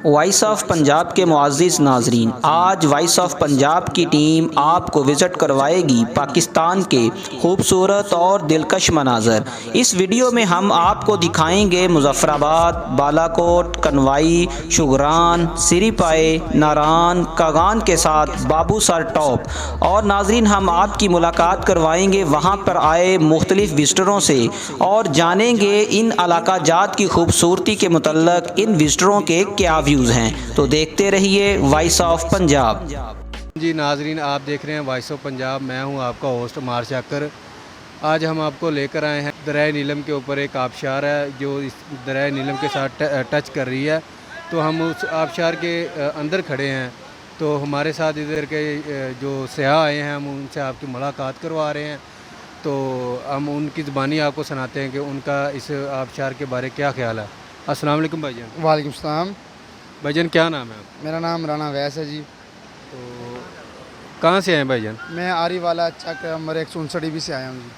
Voice of Punjab के मुअज़्ज़िज़ नाज़रीन, आज वॉइस ऑफ पंजाब की टीम आपको विज़िट करवाएगी पाकिस्तान के खूबसूरत और दिलकश मनाज़र। इस वीडियो में हम आपको दिखाएंगे मुज़फ़्फ़राबाद, बालाकोट, कनवाई, शुगरान, सिरीपाए, नारान, कागान के साथ बाबूसर टॉप। और नाज़रीन, हम आपकी मुलाकात करवाएंगे वहाँ पर आए मुख्तलिफ़ विज़िटरों से और जानेंगे इन इलाका जात की खूबसूरती के मुतल्लक़ इन विज़िटरों के क्या व्यूज़ हैं। तो देखते रहिए वॉइस ऑफ पंजाब। जी नाजरीन, आप देख रहे हैं वॉइस ऑफ पंजाब। मैं हूं आपका होस्ट मार शाकर। आज हम आपको लेकर आए हैं दरिया नीलम के ऊपर एक आबशार है जो इस दरिया नीलम के साथ टच कर रही है। तो हम उस आबशार के अंदर खड़े हैं। तो हमारे साथ इधर के जो सयाह आए हैं, हम उनसे आपकी मुलाकात करवा रहे हैं। तो हम उनकी ज़बानी आपको सुनाते हैं कि उनका इस आबशार के बारे क्या ख्याल है। अस्सलाम वालेकुम भाईजान। वालेकुम सलाम। भाईजान क्या नाम है आपका? मेरा नाम राना वैस है जी। तो कहाँ से आए हैं भाईजान? मैं आरी वाला चक नंबर 159 DB से आया हूँ जी।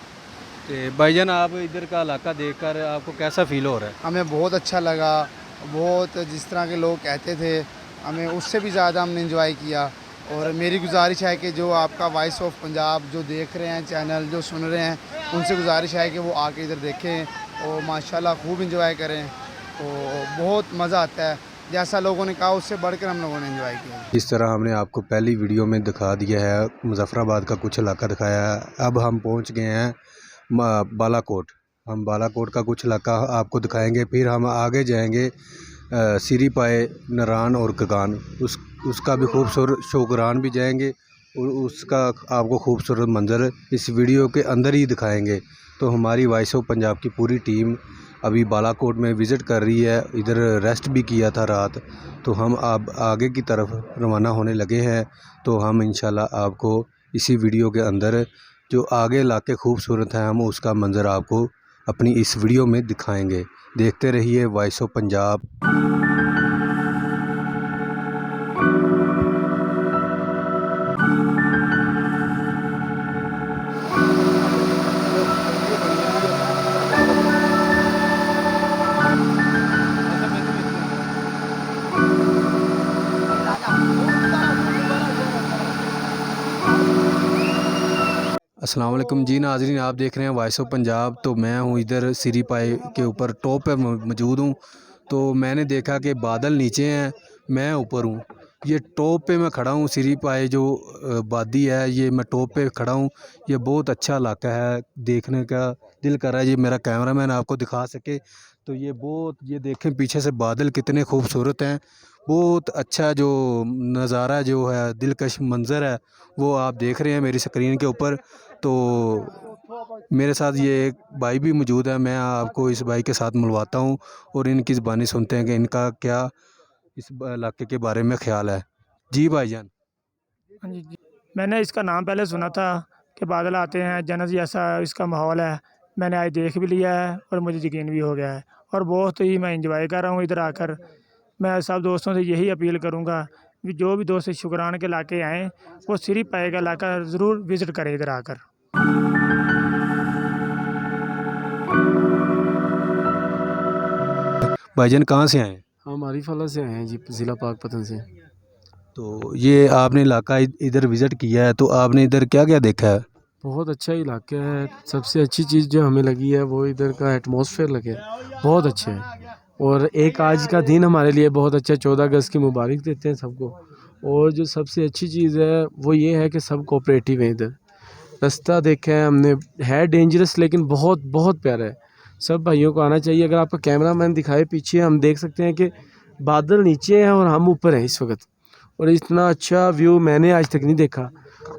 तो भाईजान, आप इधर का इलाका देखकर आपको कैसा फील हो रहा है? हमें बहुत अच्छा लगा। बहुत जिस तरह के लोग कहते थे, हमें उससे भी ज़्यादा हमने इंजॉय किया। और मेरी गुजारिश है कि जो आपका वॉइस ऑफ पंजाब जो देख रहे हैं चैनल, जो सुन रहे हैं, उनसे गुजारिश है कि वो आके इधर देखें और माशाल्लाह खूब इंजॉय करें। तो बहुत मज़ा आता है। जैसा लोगों ने कहा उससे बढ़कर हम लोगों ने एंजॉय किया। इस तरह हमने आपको पहली वीडियो में दिखा दिया है, मुजफ्फराबाद का कुछ इलाका दिखाया है। अब हम पहुंच गए हैं बालाकोट। हम बालाकोट का कुछ इलाका आपको दिखाएंगे, फिर हम आगे जाएंगे सिरीपाए, नारान और कागान। उसका भी खूबसूरत, शुगरान भी जाएंगे और उसका आपको खूबसूरत मंज़र इस वीडियो के अंदर ही दिखाएंगे। तो हमारी वॉइस ऑफ पंजाब की पूरी टीम अभी बालाकोट में विज़िट कर रही है। इधर रेस्ट भी किया था रात। तो हम अब आगे की तरफ रवाना होने लगे हैं। तो हम इंशाल्लाह आपको इसी वीडियो के अंदर जो आगे इलाके खूबसूरत हैं, हम उसका मंज़र आपको अपनी इस वीडियो में दिखाएंगे। देखते रहिए वॉइस ऑफ पंजाब। अस्सलाम वालेकुम जी नाज़रीन, आप देख रहे हैं वॉइस ऑफ पंजाब। तो मैं हूँ इधर सिरीपाए के ऊपर टॉप पे मौजूद हूँ। तो मैंने देखा कि बादल नीचे हैं, मैं ऊपर हूँ। ये टॉप पे मैं खड़ा हूँ। सिरीपाए जो वादी है, ये मैं टॉप पे खड़ा हूँ। ये बहुत अच्छा इलाका है, देखने का दिल कर रहा है। ये मेरा कैमरामैन आपको दिखा सके तो ये देखें पीछे से बादल कितने खूबसूरत हैं। बहुत अच्छा जो नज़ारा जो है, दिलकश मंज़र है, वो आप देख रहे हैं मेरी स्क्रीन के ऊपर। तो मेरे साथ ये एक भाई भी मौजूद है। मैं आपको इस भाई के साथ मिलवाता हूँ और इनकी ज़बानी सुनते हैं कि इनका क्या इस इलाके के बारे में ख्याल है। जी भाईजान। हाँ जी। मैंने इसका नाम पहले सुना था कि बादल आते हैं, जन्नत जैसा इसका माहौल है। मैंने आज देख भी लिया है और मुझे यकीन भी हो गया है और बहुत ही मैं इंजॉय कर रहा हूँ इधर आकर। मैं सब दोस्तों से यही अपील करूँगा कि जो भी दोस्त शुक्रान के इलाके आएँ, वो सिरीपाए का इलाका ज़रूर विज़िट करें इधर आकर। भाईजान कहाँ से आए? हम आरिफ वाला से आए हैं जी, ज़िला पाकपतन से। तो ये आपने इलाका इधर विज़िट किया है, तो आपने इधर क्या क्या देखा है? बहुत अच्छा इलाका है। सबसे अच्छी चीज़ जो हमें लगी है वो इधर का एटमॉस्फेयर लगे, बहुत अच्छा है। और एक आज का दिन हमारे लिए बहुत अच्छा, 14 अगस्त की मुबारक देते हैं सबको। और जो सबसे अच्छी चीज़ है वो ये है कि सब कोऑपरेटिव हैं इधर। रास्ता देखा है हमने, है डेंजरस लेकिन बहुत बहुत प्यारा है। सब भाइयों को आना चाहिए। अगर आपका कैमरामैन दिखाए पीछे, हम देख सकते हैं कि बादल नीचे हैं और हम ऊपर हैं इस वक्त। और इतना अच्छा व्यू मैंने आज तक नहीं देखा।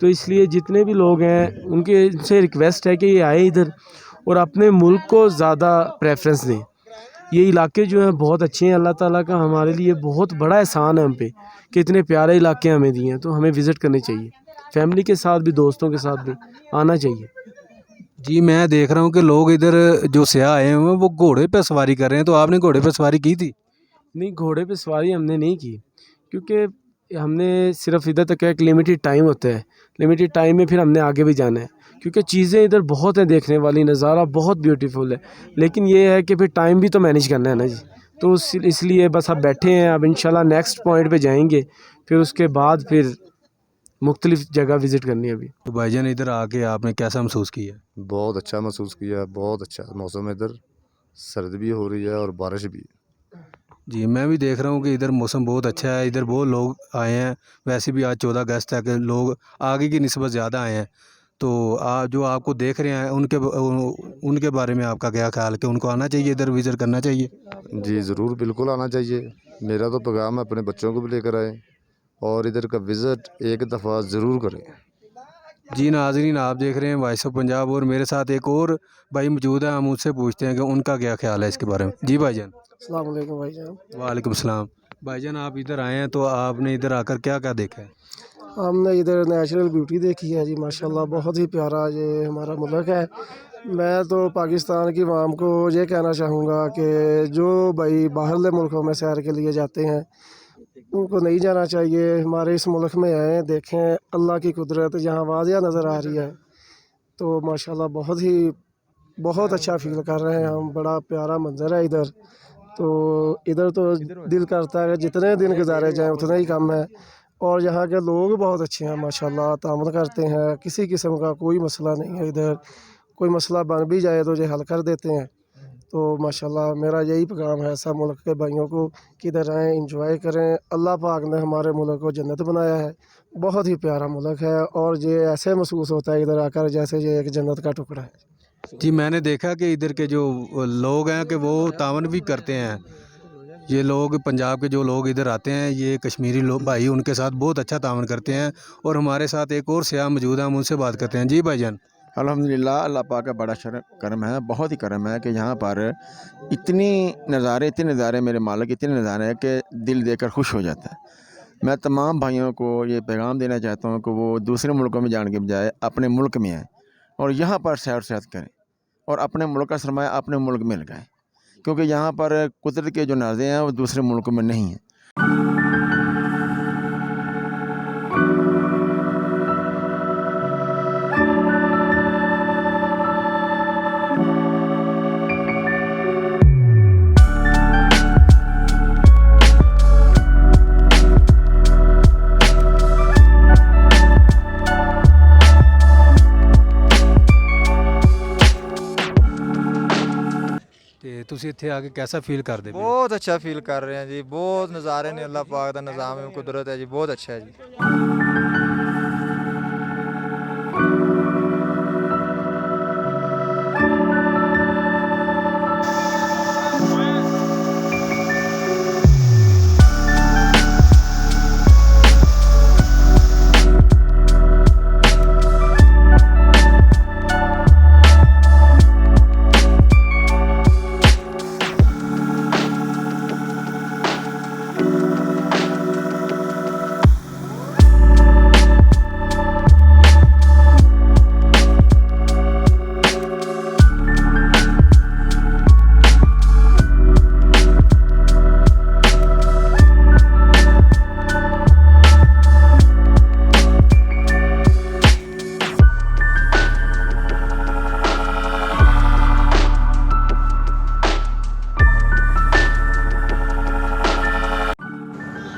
तो इसलिए जितने भी लोग हैं उनके से रिक्वेस्ट है कि ये आए इधर और अपने मुल्क को ज़्यादा प्रेफरेंस दें। ये इलाके जो हैं बहुत अच्छे हैं। अल्लाह ताला का हमारे लिए बहुत बड़ा एहसान है हम पे कि इतने प्यारे इलाके हमें दिए हैं। तो हमें विज़िट करने चाहिए, फैमिली के साथ भी, दोस्तों के साथ भी आना चाहिए। जी मैं देख रहा हूँ कि लोग इधर जो सयाह आए हुए हैं वो घोड़े पे सवारी कर रहे हैं। तो आपने घोड़े पे सवारी की थी? नहीं, घोड़े पे सवारी हमने नहीं की क्योंकि हमने सिर्फ इधर तक एक लिमिटेड टाइम होता है। लिमिटेड टाइम में फिर हमने आगे भी जाना है क्योंकि चीज़ें इधर बहुत हैं देखने वाली, नज़ारा बहुत ब्यूटीफुल है। लेकिन ये है कि फिर टाइम भी तो मैनेज करना है ना जी। तो इसलिए बस अब बैठे हैं। अब इंशाल्लाह नेक्स्ट पॉइंट पे जाएंगे, फिर उसके बाद फिर मुख्तलिफ जगह विज़िट करनी है अभी। तो भाईजान इधर आके आपने कैसा महसूस किया? बहुत अच्छा महसूस किया, बहुत अच्छा मौसम है इधर, सर्द भी हो रही है और बारिश भी। जी मैं भी देख रहा हूँ कि इधर मौसम बहुत अच्छा है, इधर बहुत लोग आए हैं। वैसे भी आज 14 अगस्त है कि लोग आगे की निस्बत ज़्यादा आए हैं। तो जो आपको देख रहे हैं उनके बारे में आपका क्या ख्याल है कि उनको आना चाहिए, इधर विज़िट करना चाहिए? जी ज़रूर, बिल्कुल आना चाहिए। मेरा तो पैगाम है अपने बच्चों को भी लेकर आए और इधर का विज़िट एक दफ़ा ज़रूर करें। जी नाज़रीन, आप देख रहे हैं वॉइस ऑफ पंजाब और मेरे साथ एक और भाई मौजूद है। हम उनसे पूछते हैं कि उनका क्या ख्याल है इसके बारे में। जी भाईजान। अस्सलाम वालेकुम भाईजान। वालेकुम सलाम। भाईजान आप इधर आए हैं तो आपने इधर आकर क्या क्या देखा है? हमने इधर नेचुरल ब्यूटी देखी है जी, माशाल्लाह बहुत ही प्यारा ये हमारा मुल्क है। मैं तो पाकिस्तान की आवाम को ये कहना चाहूँगा कि जो भाई बाहरले मुल्कों में सैर के लिए जाते हैं उनको नहीं जाना चाहिए, हमारे इस मुल्क में आएँ, देखें अल्लाह की कुदरत यहाँ वाज़िया नज़र आ रही है। तो माशाल्लाह बहुत अच्छा फ़ील कर रहे हैं हम, बड़ा प्यारा मंज़र है इधर। तो इधर तो दिल करता है जितने दिन गुजारे जाएँ उतना ही कम है। और यहाँ के लोग बहुत अच्छे हैं माशाल्लाह, तामुन करते हैं, किसी किस्म का कोई मसला नहीं है इधर। कोई मसला बन भी जाए तो ये हल कर देते हैं। तो माशाल्लाह मेरा यही पैगाम है सब मुल्क के भाइयों को कि इधर आएँ, इंजॉय करें। अल्लाह पाक ने हमारे मुल्क को जन्नत बनाया है, बहुत ही प्यारा मुल्क है और ये ऐसे महसूस होता है इधर आकर जैसे ये एक जन्नत का टुकड़ा है। जी मैंने देखा कि इधर के जो लोग हैं कि वो तावन भी करते हैं। ये लोग पंजाब के जो लोग इधर आते हैं, ये कश्मीरी लोग भाई, उनके साथ बहुत अच्छा तावन करते हैं। और हमारे साथ एक और सयाह मौजूद है, हम उनसे बात करते हैं। जी भाईजान। अल्हम्दुलिल्लाह, अल्लाह पाक का बड़ा करम है, बहुत ही करम है कि यहाँ पर इतने नज़ारे मेरे मालिक, इतने नज़ारे हैं कि दिल देखकर खुश हो जाता है। मैं तमाम भाइयों को ये पैगाम देना चाहता हूँ कि वो दूसरे मुल्कों में जाने के बजाय अपने मुल्क में आएँ और यहाँ पर सैर सयाहत करें और अपने मुल्क का सरमाया अपने मुल्क में लगाएँ, क्योंकि यहाँ पर कुदरत के जो नाज़े हैं वो दूसरे मुल्कों में नहीं हैं। ਤੇ ਤੁਸੀਂ ਇੱਥੇ ਆ ਕੇ कैसा फील ਕਰਦੇ ਪਏ ਹੋ? बहुत अच्छा फील कर रहे हैं जी, बहुत नज़ारे ने, अल्लाह पाक का निज़ाम है, कुदरत है जी, बहुत अच्छा है जी।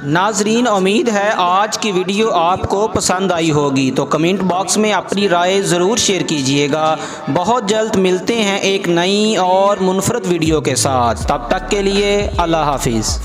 नाजरीन, उम्मीद है आज की वीडियो आपको पसंद आई होगी, तो कमेंट बॉक्स में अपनी राय ज़रूर शेयर कीजिएगा। बहुत जल्द मिलते हैं एक नई और मुनफरद वीडियो के साथ, तब तक के लिए अल्लाह हाफिज़।